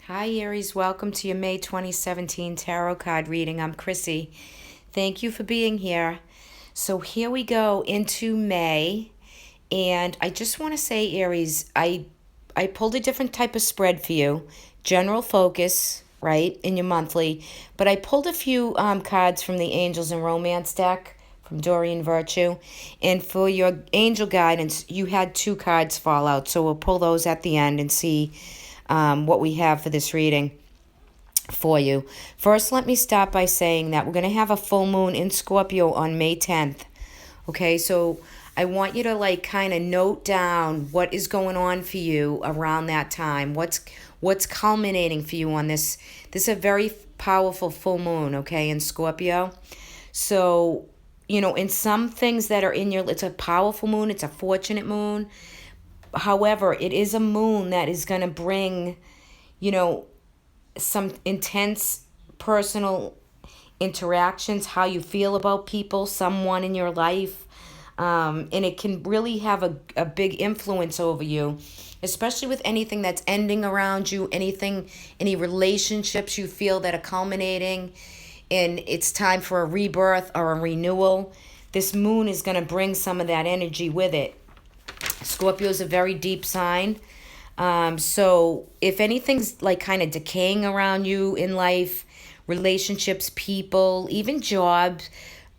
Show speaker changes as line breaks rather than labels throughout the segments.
Hi, Aries. Welcome to your May 2017 tarot card reading. I'm Chrissy. Thank you for being here. So, here we go into May. And I just want to say, Aries, I pulled a different type of spread for you. General focus, right, in your monthly. But I pulled a few cards from the Angels and Romance deck from Dorian Virtue. And for your angel guidance, you had two cards fall out. So, we'll pull those at the end and see what we have for this reading for you. First, let me start by saying that we're going to have a full moon in Scorpio on May 10th. Okay, so I want you to kind of note down what is going on for you around that time. What's culminating for you on this. This is a very powerful full moon, okay, in Scorpio. So, in some things that are it's a powerful moon, it's a fortunate moon. However, it is a moon that is going to bring, some intense personal interactions, how you feel about people, someone in your life. And it can really have a big influence over you, especially with anything that's ending around you, any relationships you feel that are culminating, and it's time for a rebirth or a renewal. This moon is going to bring some of that energy with it. Scorpio is a very deep sign. So if anything's kind of decaying around you in life, relationships, people, even jobs,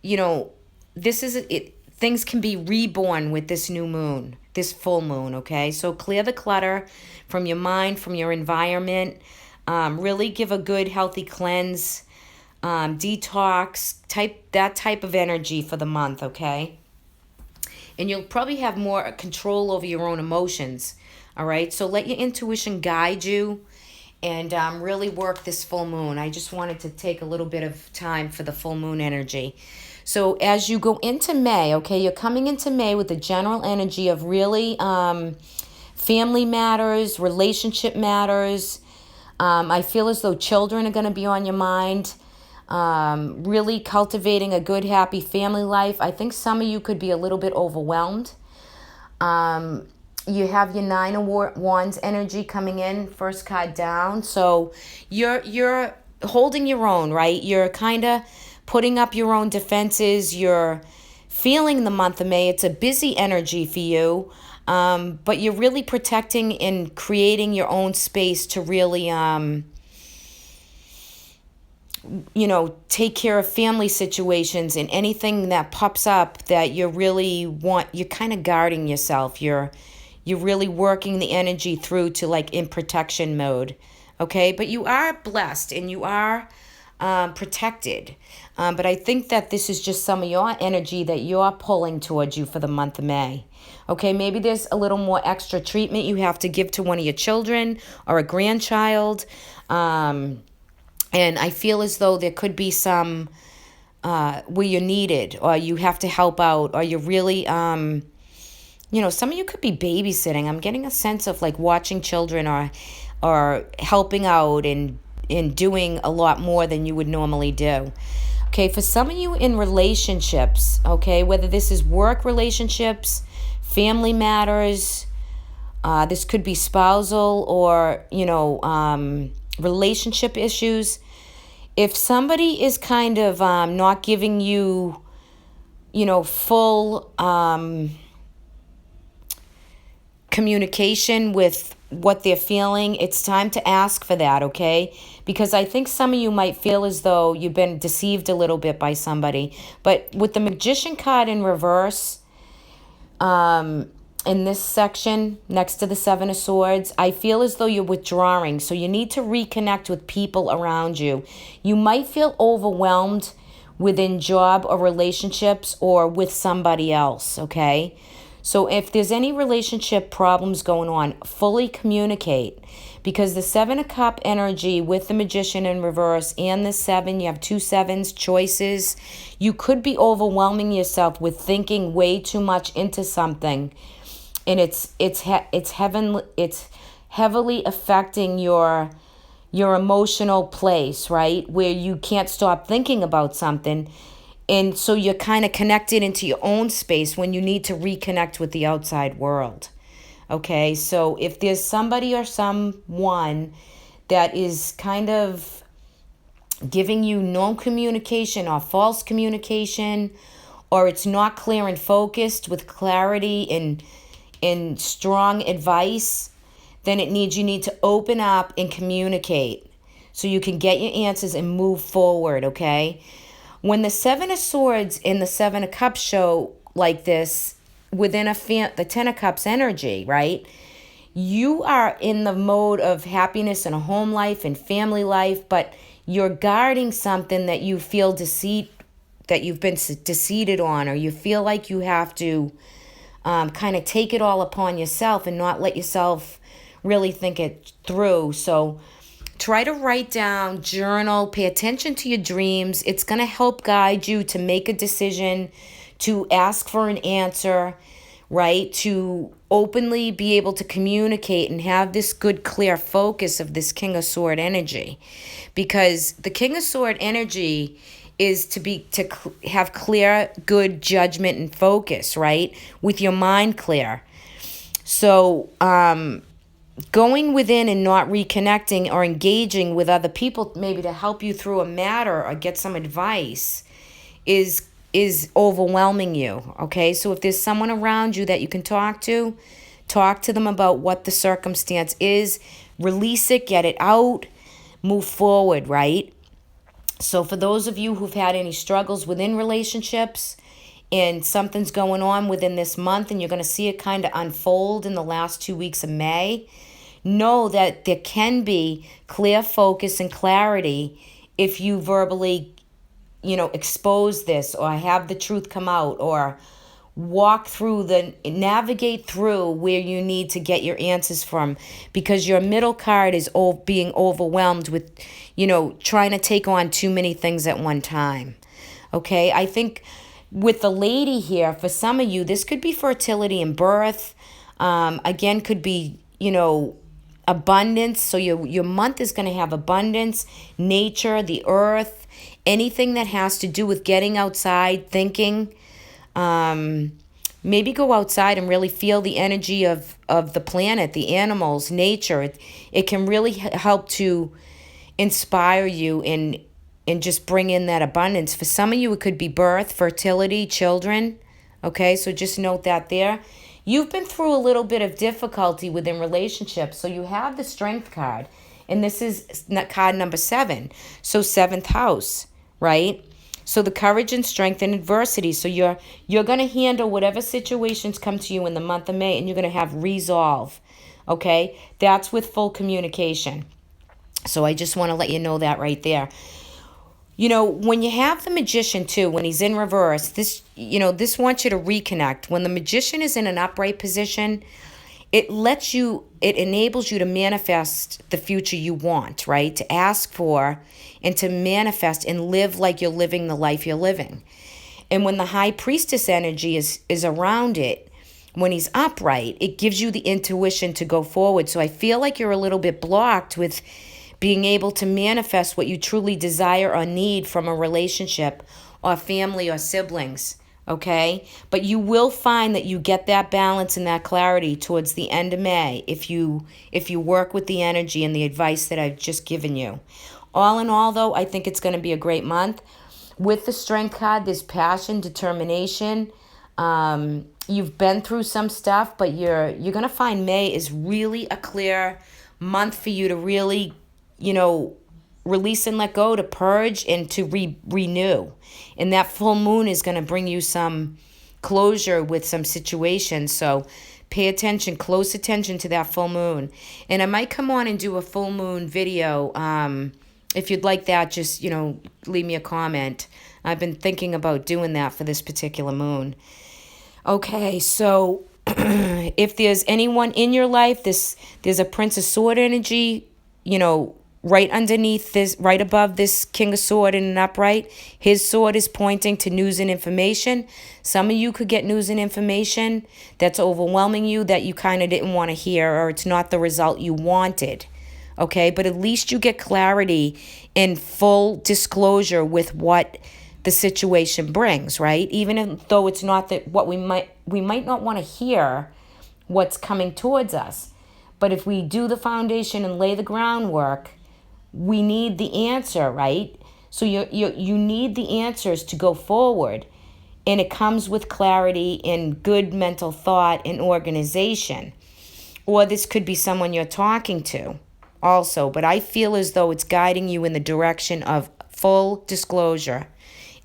this is it. Things can be reborn with this new moon, this full moon. Okay, so clear the clutter from your mind, from your environment. Really give a good, healthy cleanse, detox, that type of energy for the month. Okay. And you'll probably have more control over your own emotions. All right, so let your intuition guide you and really work this full moon. I just wanted to take a little bit of time for the full moon energy. So as you go into May, okay, you're coming into May with the general energy of really family matters, relationship matters. I feel as though children are going to be on your mind. Really cultivating a good, happy family life. I think some of you could be a little bit overwhelmed. You have your Nine of Wands energy coming in, first card down. So you're holding your own, right? You're kind of putting up your own defenses. You're feeling the month of May. It's a busy energy for you. But you're really protecting and creating your own space to really take care of family situations and anything that pops up that you're kind of guarding yourself. You're really working the energy through to in protection mode. Okay, but you are blessed and you are protected. But I think that this is just some of your energy that you're pulling towards you for the month of May. Okay, maybe there's a little more extra treatment you have to give to one of your children or a grandchild. And I feel as though there could be some where you're needed or you have to help out or you're really, some of you could be babysitting. I'm getting a sense of watching children or helping out and doing a lot more than you would normally do. Okay, for some of you in relationships, okay, whether this is work relationships, family matters, this could be spousal or, relationship issues. If somebody is kind of not giving you, full communication with what they're feeling, it's time to ask for that, okay? Because I think some of you might feel as though you've been deceived a little bit by somebody. But with the Magician card in reverse, in this section next to the Seven of Swords, I feel as though you're withdrawing. So you need to reconnect with people around you. You might feel overwhelmed within job or relationships or with somebody else, okay? So if there's any relationship problems going on, fully communicate. Because the Seven of Cup energy with the Magician in reverse and the Seven, you have two sevens, choices. You could be overwhelming yourself with thinking way too much into something. And it's heavily affecting your emotional place, right? Where you can't stop thinking about something. And so you're kind of connected into your own space when you need to reconnect with the outside world. Okay, so if there's somebody or someone that is kind of giving you no communication or false communication, or it's not clear and focused with clarity and strong advice, then you need to open up and communicate so you can get your answers and move forward, okay? When the Seven of Swords and the Seven of Cups show like this within the Ten of Cups energy, right? You are in the mode of happiness and a home life and family life, but you're guarding something that you feel that you've been deceived on, or you feel like you have to kind of take it all upon yourself and not let yourself really think it through. So try to write down, journal, pay attention to your dreams. It's going to help guide you to make a decision, to ask for an answer, right? To openly be able to communicate and have this good, clear focus of this King of Sword energy. Because the King of Sword energy is to have clear, good judgment and focus, right? With your mind clear. So, going within and not reconnecting or engaging with other people maybe to help you through a matter or get some advice is overwhelming you, okay? So if there's someone around you that you can talk to them about what the circumstance is, release it, get it out, move forward, right? So for those of you who've had any struggles within relationships and something's going on within this month and you're going to see it kind of unfold in the last 2 weeks of May, know that there can be clear focus and clarity if you verbally, expose this or have the truth come out or navigate through where you need to get your answers from, because your middle card is being overwhelmed with, trying to take on too many things at one time. Okay, I think with the lady here, for some of you, this could be fertility and birth. Again, could be, abundance. So your month is going to have abundance, nature, the earth, anything that has to do with getting outside, thinking. Maybe go outside and really feel the energy of the planet, the animals, nature. It can really help to inspire you and just bring in that abundance. For some of you, it could be birth, fertility, children. Okay, so just note that there. You've been through a little bit of difficulty within relationships, so you have the Strength card, and this is card number 7, so 7th house, right? So the courage and strength in adversity. So you're going to handle whatever situations come to you in the month of May, and you're going to have resolve, okay? That's with full communication. So I just want to let you know that right there. When you have the Magician too, when he's in reverse, this wants you to reconnect. When the Magician is in an upright position, it enables you to manifest the future you want, right? To ask for and to manifest and live like you're living the life you're living. And when the High Priestess energy is around it, when he's upright, it gives you the intuition to go forward. So I feel like you're a little bit blocked with being able to manifest what you truly desire or need from a relationship or family or siblings, okay? But you will find that you get that balance and that clarity towards the end of May if you work with the energy and the advice that I've just given you. All in all, though, I think it's going to be a great month. With the Strength card, there's passion, determination. You've been through some stuff, but you're going to find May is really a clear month for you to really release and let go, to purge and to renew. And that full moon is going to bring you some closure with some situations. So pay attention, close attention to that full moon. And I might come on and do a full moon video. If you'd like that, just, leave me a comment. I've been thinking about doing that for this particular moon. Okay, so if there's anyone in your life, there's a Prince of Sword energy, right underneath this, right above this King of Sword in an upright. His sword is pointing to news and information. Some of you could get news and information that's overwhelming you that you kind of didn't want to hear, or it's not the result you wanted. Okay, but at least you get clarity and full disclosure with what the situation brings, right? Even though it's not that what we might not want to hear what's coming towards us. But if we do the foundation and lay the groundwork, we need the answer, right? So you need the answers to go forward. And it comes with clarity and good mental thought and organization. Or this could be someone you're talking to also. But I feel as though it's guiding you in the direction of full disclosure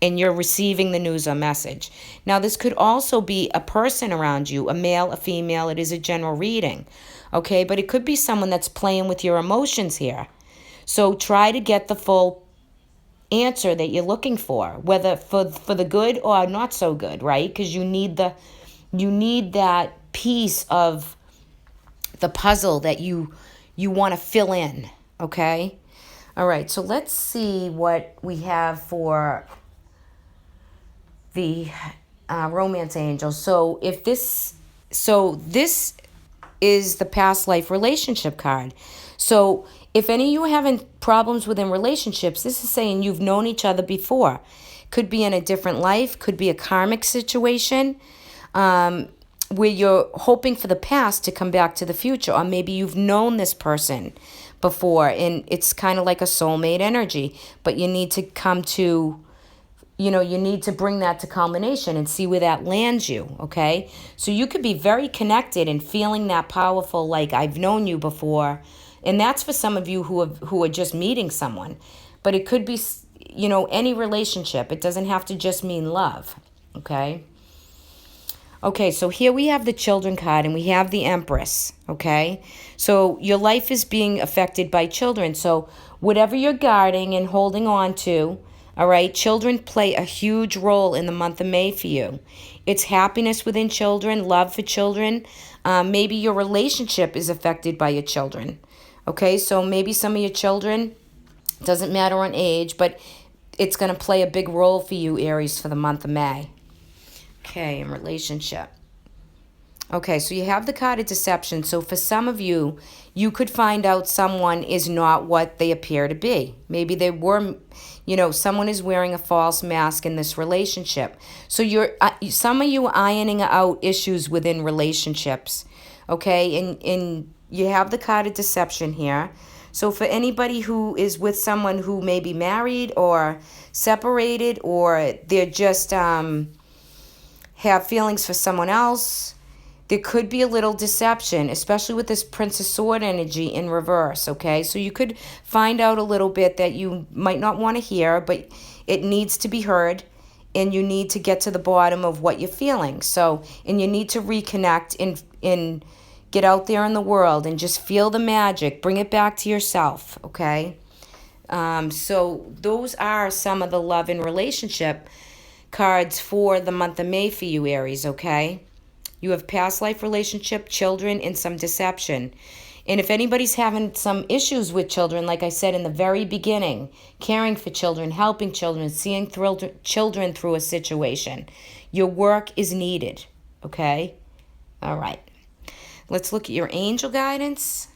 and you're receiving the news or message. Now, this could also be a person around you, a male, a female. It is a general reading, okay? But it could be someone that's playing with your emotions here. So try to get the full answer that you're looking for, whether for the good or not so good, right? Because you need that piece of the puzzle that you want to fill in, okay? All right, so let's see what we have for the romance angel. So this is the past life relationship card. So if any of you are having problems within relationships, this is saying you've known each other before. Could be in a different life, could be a karmic situation, where you're hoping for the past to come back to the future. Or maybe you've known this person before and it's kind of like a soulmate energy, but you need to come to, you need to bring that to culmination and see where that lands you, okay? So you could be very connected and feeling that powerful, like I've known you before. And that's for some of you who are just meeting someone. But it could be, any relationship. It doesn't have to just mean love, okay? Okay, so here we have the Children card and we have the Empress, okay? So your life is being affected by children. So whatever you're guarding and holding on to, all right, children play a huge role in the month of May for you. It's happiness within children, love for children. Maybe your relationship is affected by your children. Okay, so maybe some of your children, doesn't matter on age, but it's going to play a big role for you, Aries, for the month of May. Okay, in relationship. Okay, so you have the card of deception. So for some of you, you could find out someone is not what they appear to be. Maybe they were, someone is wearing a false mask in this relationship. So some of you are ironing out issues within relationships, okay? And you have the card of deception here. So for anybody who is with someone who may be married or separated, or they're just have feelings for someone else, there could be a little deception, especially with this Prince of Sword energy in reverse, okay? So you could find out a little bit that you might not want to hear, but it needs to be heard, and you need to get to the bottom of what you're feeling. So, and you need to reconnect and get out there in the world and just feel the magic. Bring it back to yourself, okay? So those are some of the love and relationship cards for the month of May for you, Aries, okay? You have past life relationship, children, and some deception. And if anybody's having some issues with children, like I said in the very beginning, caring for children, helping children, seeing children through a situation, your work is needed, okay? All right. Let's look at your angel guidance.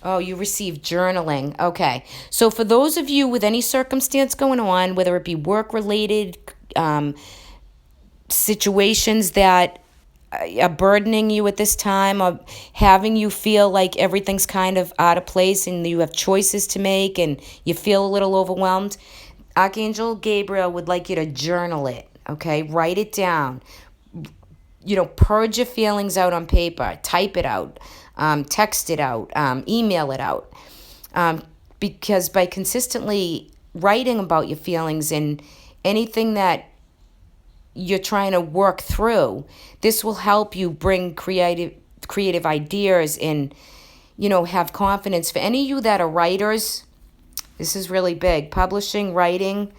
Oh, you received journaling. Okay. So for those of you with any circumstance going on, whether it be work-related situations that are burdening you at this time, or having you feel like everything's kind of out of place and you have choices to make and you feel a little overwhelmed, Archangel Gabriel would like you to journal it, okay? Write it down. Purge your feelings out on paper. Type it out. Text it out. Email it out. Because by consistently writing about your feelings and anything that you're trying to work through, this will help you bring creative ideas and, have confidence. For any of you that are writers, this is really big. Publishing, writing,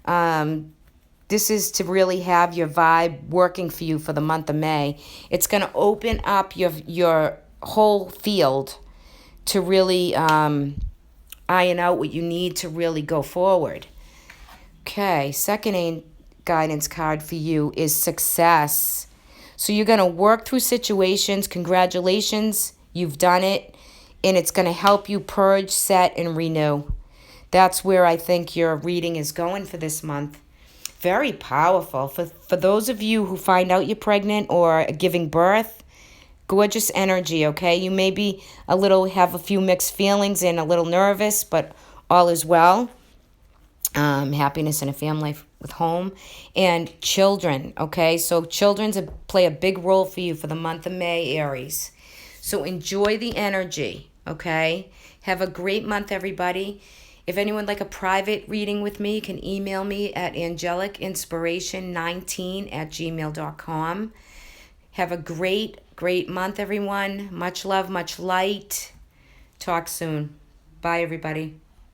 this is to really have your vibe working for you for the month of May. It's going to open up your whole field to really iron out what you need to really go forward. Okay, second guidance card for you is success. So you're going to work through situations. Congratulations, you've done it. And it's going to help you purge, set, and renew. That's where I think your reading is going for this month. Very powerful. For those of you who find out you're pregnant or giving birth, gorgeous energy, okay? You may be have a few mixed feelings and a little nervous, but all is well. Happiness in a family with home and children. Okay, so children's play a big role for you for the month of May, Aries. So enjoy the energy. Okay, have a great month, everybody. If anyone would like a private reading with me, you can email me at angelicinspiration19@gmail.com. Have a great month, everyone. Much love, much light. Talk soon. Bye, everybody.